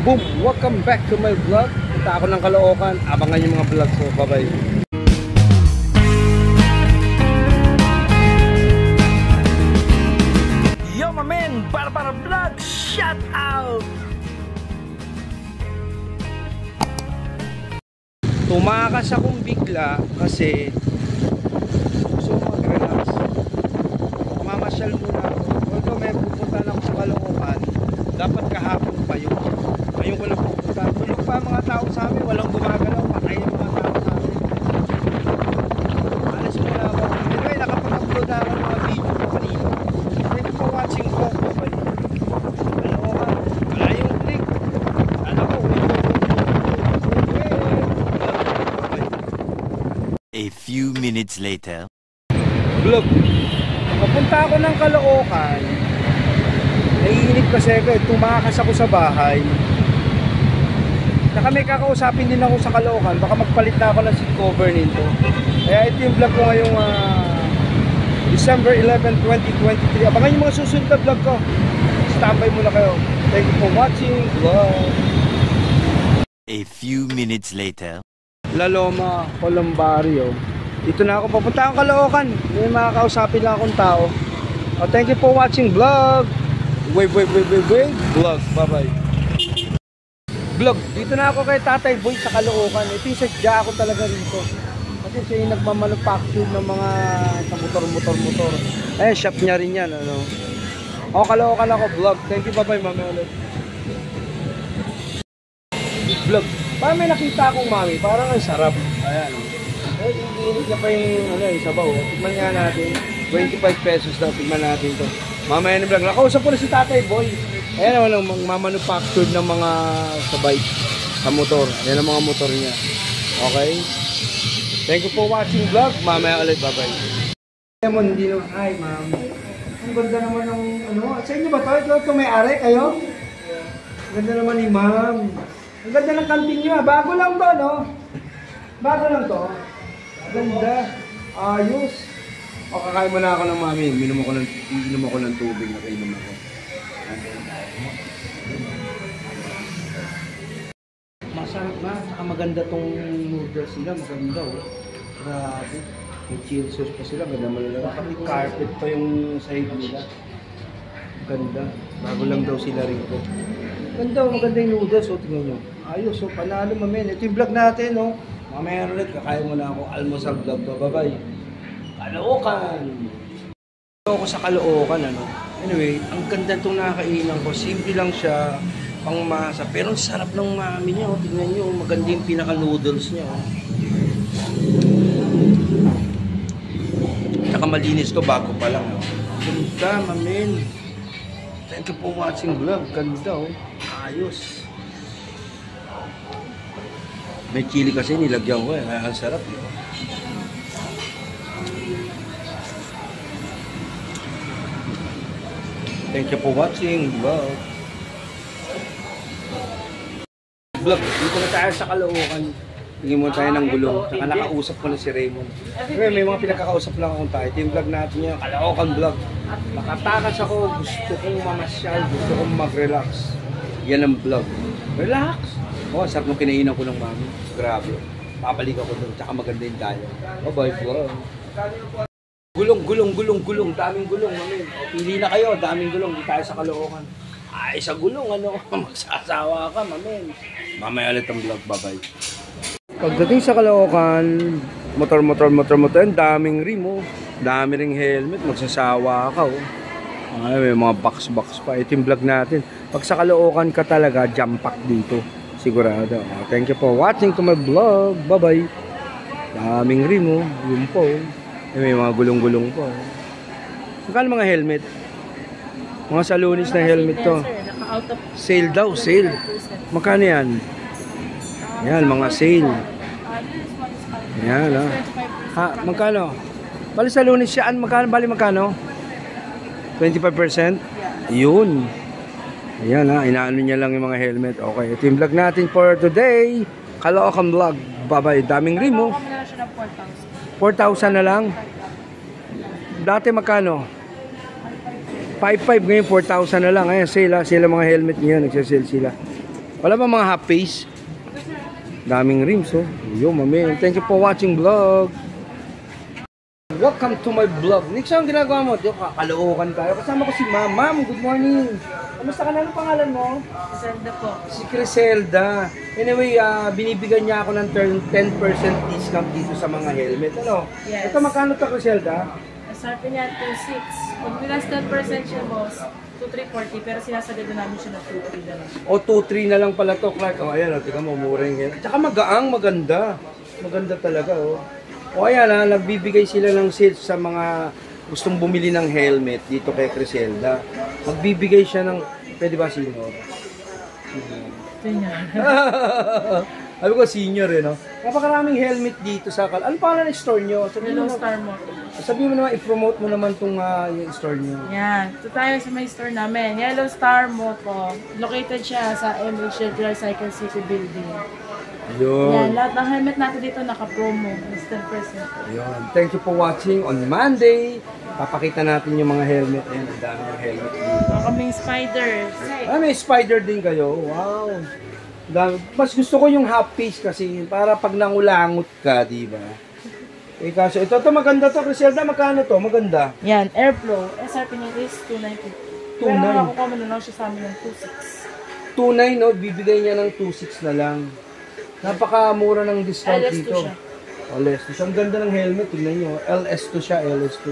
Boom! Welcome back to my vlog. Punta ako ng Caloocan. Abangan yung mga vlog ko. Bye-bye. Yo, my man! Para vlog! Shout out! Tumakas akong bigla kasi gusto ko mag-relax. Mamasyal muna ako. Although may pupunta na ako sa Caloocan, dapat kahapon pa yun. Ngayon ko lang pupunta. Tulog pa mga tao sa amin, walang gumagalaw, patay ang mga tao sa amin. Alas muna ako. Anyway, nakapag-upload na ako ng mga video ko kanina. Thank you for watching ko. Caloocan, wala yung click. Ano ko, A few minutes later. vlog. Papunta ako ng Caloocan. Naiinip kasi ako eh. Tumakas ako sa bahay. Saka may kakausapin din ako sa Caloocan. Baka magpalit na ako ng seat cover nito. Kaya ito yung vlog ko ngayong December 11, 2023. Abangan yung mga susunod na vlog ko. Standby muna kayo. Thank you for watching. Vlog. A few minutes later. La Loma, Colombario. Dito na ako, papunta akong Caloocan. May makakausapin lang akong tao. Thank you for watching vlog. Wait, vlog, bye-bye. Vlog, dito na ako kay Tatay Boy sa Caloocan. Ito yung sadya ako talaga rito. Kasi siya yung nagmamanufacture ng mga motor. Shop niya rin yan, ano. Caloocan ako, vlog. Thank you, bye-bye, mami ulit. Vlog. Parang may nakita akong mami, parang ang sarap. Ayan. Iinit niya pa yung sabaw. Tignan nga natin. 25 pesos daw. Tignan natin to. Mamaya na vlog. Nakausap ko na si Tatay Boy. Ayan naman ang mamanufactured ng mga sabay sa motor. Ayan ang mga motor niya. Okay? Thank you for watching vlog. Mamaya ulit. Bye-bye. Lemon, hindi naman. Ay, ma'am. Ang ganda naman ng Sa inyo ba to? Ito may-ari kayo? Ang ganda naman ni ma'am. Ang ganda ng kantin nyo. Bago lang to, no? Bago lang to. Ganda. Ayos. Kakain mo na ako ng mami. Inom ako ng tubig na kainom ako. Masarap na. Saka maganda tong noodles nila. Maganda, oh. Grabe. May chili sauce pa sila. Ganda malalala. Pati carpet pa yung side nila. Ganda. Bago lang daw sila rito. Ganda, maganda yung noodles, tingnan nyo. Ayos, panalo mamen. Ito yung vlog natin, mamaya ulit, kakain mo na ako almusal vlog to. Bye-bye. Caloocan! Ito ako sa Caloocan, Anyway, ang ganda itong nakakainan ko. Simple lang siya, pangmasa. Pero ang sarap ng mami niya, tingnan nyo. Maganda yung pinaka-noodles niya, Saka malinis to, bago pa lang, Ganda, mamen. Thank you for watching vlog. Ganda, Ayos. May chili kasi nilagyan ko ang sarap. Thank you for watching vlog. Dito na tayo sa Caloocan. Tingin mo tayo ng gulong. Saka nakausap ko na si Raymond. May mga pinagkakausap lang akong tayo. Ito yung vlog natin yung Caloocan vlog. Nakatakas ako. Gusto kong mamasyal. Gusto kong mag-relax. Yan ang vlog. Relax! Sarap nung kinainan ko ng mami. Grabe. Papalik ako doon. Tsaka maganda yung tayo. Bye-bye vlog. Gulong. Daming gulong. Pili na kayo. Daming gulong. Di tayo sa Caloocan. Ay, sa gulong. Magsasawa ka, mamen. Mamaya ulit ang vlog. Bye-bye. Pagdating sa Caloocan, motor, daming rim, dami ring helmet, magsasawa ka, may mga box pa. Ito yung vlog natin. Pag sa Caloocan ka talaga, jump pack dito, sigurado. Thank you for watching to my vlog. Bye-bye. Daming rim, yun po. May mga gulong po. Magkano mga helmet? Mga Salonis na helmet to. Sale daw, sale. Magkano yan? Yan, mga sale. Yan, magkano? Bali sa Lunes yan, magkano? 25%? Yun. Ayan, inaano niya lang yung mga helmet. Okay, ito yung vlog natin for today. Caloocan vlog. Bye-bye. Daming rim, 4,000 na lang. Dati magkano? 5,500, ngayon 4,000 na lang. Ayan, sale mga helmet ngayon, nagsasale sila. Wala ba mga half face? Daming rims, oh. Yo, mami. Thank you for watching vlog. Welcome to my vlog. Next, ang ginagawa mo? Diyo, kakalookan tayo. Kasama ko si Ma'am. Ma'am, good morning. Kamusta ka na? Anong pangalan mo? Griselda po. Si Griselda. Anyway, binibigyan niya ako ng 10% discount dito sa mga helmet. Ano? Yes. Ito, magkano to, Griselda? Start niya 2.6. Pag minus 10% siya, boss, 2.340. Pero sinasagad na namin siya na 2.3 na lang. O, 2-3 na lang pala to, Clark. O, ayan, tika mo, mura yung Tsaka magaang, maganda. Maganda talaga, oh. O, ayan, nagbibigay sila ng sales sa mga gustong bumili ng helmet dito kay Griselda. Magbibigay siya ng, pwede ba senior? Ito niya. Sabi ko senior no? Napakaraming helmet dito sa Ano pangalan ng store nyo? Yellow Star Motor. Sabi mo naman, i-promote mo naman itong yung store nyo. Yan. Ito tayo sa may store namin. Yellow Star Motor. Located siya sa MH Recycle City Building. Yun. Yan. Lahat ng helmet natin dito naka-promo. Plus 10%. Yun. Thank you for watching on Monday. Papakita natin yung mga helmet. Ayan, ang dami ng helmet dito. Mga kaming spiders. May spider din kayo. Wow. Mas gusto ko yung half face kasi para pag nangulangot ka, di ba? Eh kaso ito maganda to, Griselda, magkano to? Maganda. Yan, Airflow. SRP niya is 290. Pero 2.9. nakakuha mo na lang siya sa amin ng 2.6. 2.9 no, bibigay niya ng 2.6 na lang. Napakamura ng discount LS2 dito. siya. LS2 siya. Ang ganda ng helmet, tingnan niyo. LS2 siya, LS2.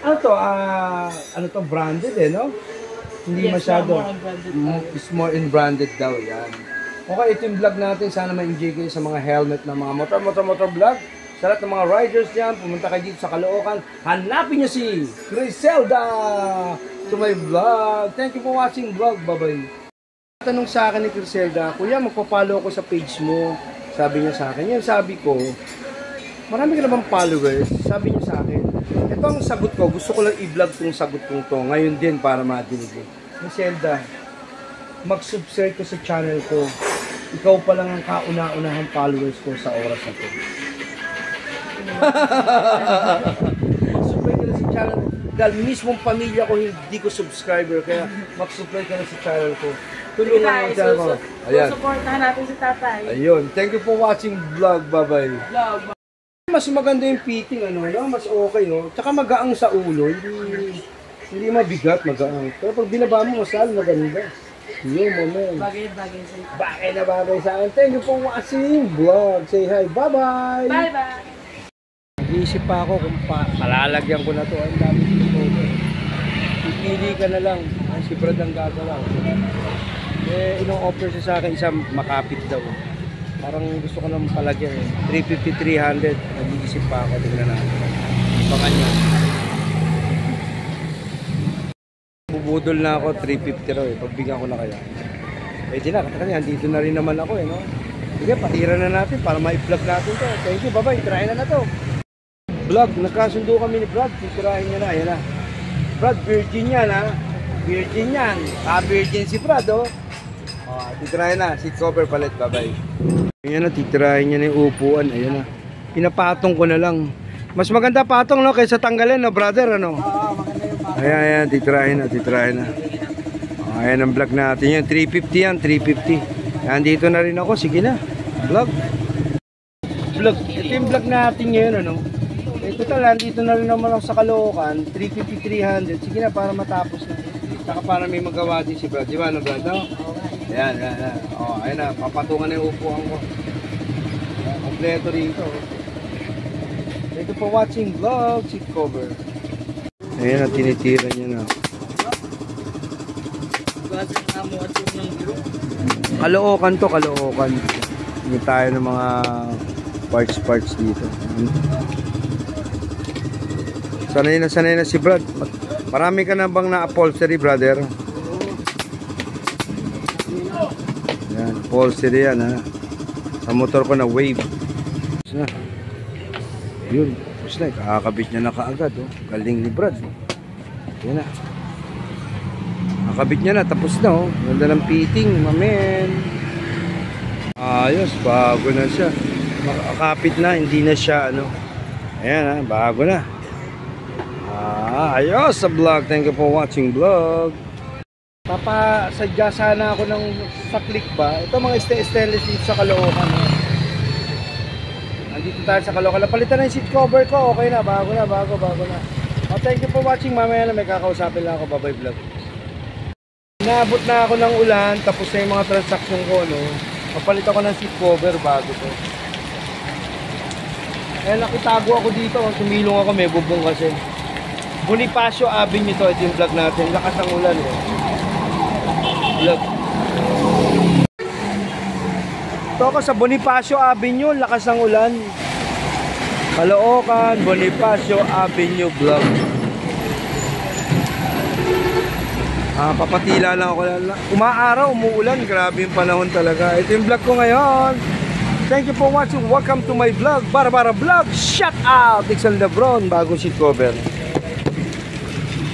Ano to? Ano to, branded no? Hindi Yes, masyado. more unbranded. It's more in branded daw, yan. Okay, ito yung vlog natin. Sana ma-enjoy kayo sa mga helmet ng mga motor vlog. Sa lahat ng mga riders dyan, pumunta kayo dito sa Caloocan. Hanapin niyo si Griselda to my vlog. Thank you for watching vlog. Bye-bye. Tanong sa akin ni Griselda, Kuya, magpa-follow ako sa page mo. Sabi niya sa akin. Yan sabi ko, marami ka naman followers. Sabi niya sa akin, ito ang sagot ko. Gusto ko lang i-vlog tong sagot kong to. Ngayon din para madinig mo. Griselda, mag-subscribe ko sa channel ko. Ikaw pa lang ang kauna-unahang followers ko sa oras na to. Mag-subscribe ka na sa channel ko. Dahil mismong pamilya ko hindi ko subscriber. Kaya mag-subscribe ka na sa channel ko. Tulungan mo ang channel ko. Ayan. Supportahan natin si tatay. Ayun. Thank you for watching vlog. Bye-bye. Vlog. Mas maganda yung fitting, mas okay, Tsaka magaang sa ulo. Hindi mabigat, magaang. Pero pag binaba mo, mas lalo maganda. Yun, moment. Bagay sa ito. Bagay na bagay sa akin. Thank you for watching vlog. Say hi. Bye-bye. Bye-bye. Iisip pa ako kung palalagyan ko na to. Ang dami dito. Pipili ka na lang. Ay, si Brad ang gagalaw. Eh, ino-offer siya sa akin isang makapit daw. Parang gusto ko nang palagyan. 350, 300. Nag-iisip pa ako. Tingnan natin. Ibangan niya. Bubudol na ako, 350 raw pagbigyan ko na kaya. Pwede na, kasi andito na rin naman ako no? Sige, patira na natin para ma-vlog natin to. Thank you, bye-bye, try na to. Vlog, nagkasundo kami ni Brad, titirahin niya na, ayan na. Brad, virgin yan Virgin yan. Virgin si Brad titirahin na, seat cover palit, bye-bye. Ayan na, titirahin niya na yung upuan, ayan na. Pinapatong ko na lang. Mas maganda patong kaysa tanggalin brother Oo, maganda yung patong. Ayan, titirahin na. Ayan ang vlog natin yan. 350 yan, 350. Ayan, dito na rin ako. Sige na. Vlog. Ito yung vlog natin ngayon, Ito talaga, dito na rin naman ako sa Caloocan. 350, 300. Sige na, para matapos na. Saka para may magawa din si Brad. Di ba, Brad? Ayan. Ayan na. Papatungan na yung upuan ko. Kompleto rito. Thank you for watching vlog. Seat cover. Ayan na, tinitira niya na. Caloocan to, Caloocan. Hindi tayo ng mga parts dito. Sanay na si Brad. Marami ka na bang na-upholstery, brother? Yan, upholstery yan, Sa motor ko na Wave. Yun, tapos na, kakakabit niya na kaagad, Galing ni Brad, Yan na. Nakabit niya na, tapos na, Ganda ng fitting, mamen. Ayos, bago na siya. Makakapit na, hindi na siya, Ayan, bago na. Ayos sa vlog. Thank you for watching vlog. Papasadya sana ako ng sa click ba. Ito mga stainless dito sa Caloocan. Nandito tayo sa Caloocan. Napalitan na yung seat cover ko. Okay na, bago na. Oh, thank you for watching. Mamaya na may kakausapin lang ako. Bye-bye vlog. Naabot na ako ng ulan. Tapos na yung mga transaction ko. No? Papalit ako ng seat cover bago to. Eh, nakitago ako dito. Tumilong ako. May bubong kasi. Bonifacio Avenue to. Ito yung vlog natin. Lakas ng ulan. Vlog. Ito ako sa Bonifacio Avenue. Lakas ng ulan. Caloocan, Bonifacio Avenue vlog. Papatila lang ako. Umaaraw, umuulan. Grabe yung panahon talaga. Ito yung vlog ko ngayon. Thank you for watching. Welcome to my vlog. Barbara Vlog. Shout out. Dixon Lebron. Bagong seat cover.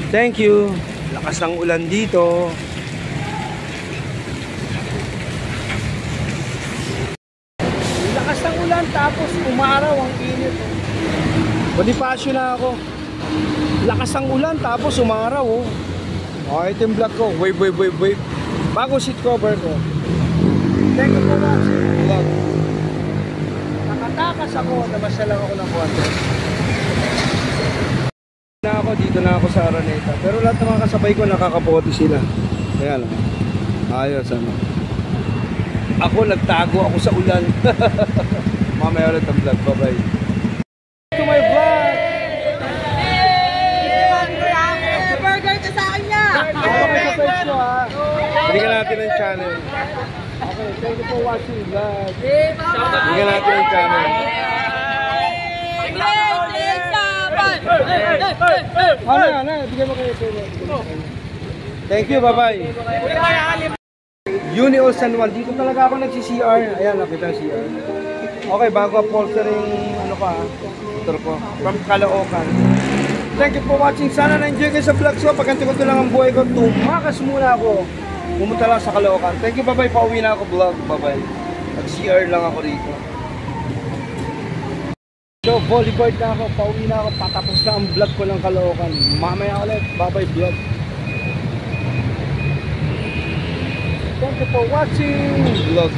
Thank you. Lakas ng ulan dito. Lakas ng ulan tapos umaraw ang init. Bonifacio na ako. Lakas ng ulan tapos umaraw. Ito yung vlog ko. Wave. Bagong seat cover ko. Thank you for watching vlog. Nakatakas ako. Namasya lang ako ng konti. Dito na ako sa Araneta. Pero lahat ng mga kasabay ko nakakapote sila. Ayan. Ayos ano. Ako nagtago ako sa ulan. Mamaya ulit ang vlog. Bye bye. To my vlog. Burger ka sa akin niya. Bigyan natin ang channel. Okay, thank you for watching vlog. Bigyan natin ang channel. Ano, bigyan mo kayo. Thank you, bye-bye. Unio San Juan. Dito talaga ako nagsi-CR. Ayan, nakita ang CR. Okay, bago upholstering motor ko. From Caloocan. Thank you for watching. Sana na-enjoy kayo sa vlog ko. Pagkanti-kunti lang ang buhay ko. Tumakas muna ako. Pumunta lang sa Caloocan. Thank you, bye-bye. Pauwi na ako vlog. Bye-bye. Nag-CR lang ako rito. So, volleyball na ako, pauwi na ako, patapos na ang vlog ko ng Caloocan. Mamaya ulit, bye-bye vlog. Thank you for watching vlog.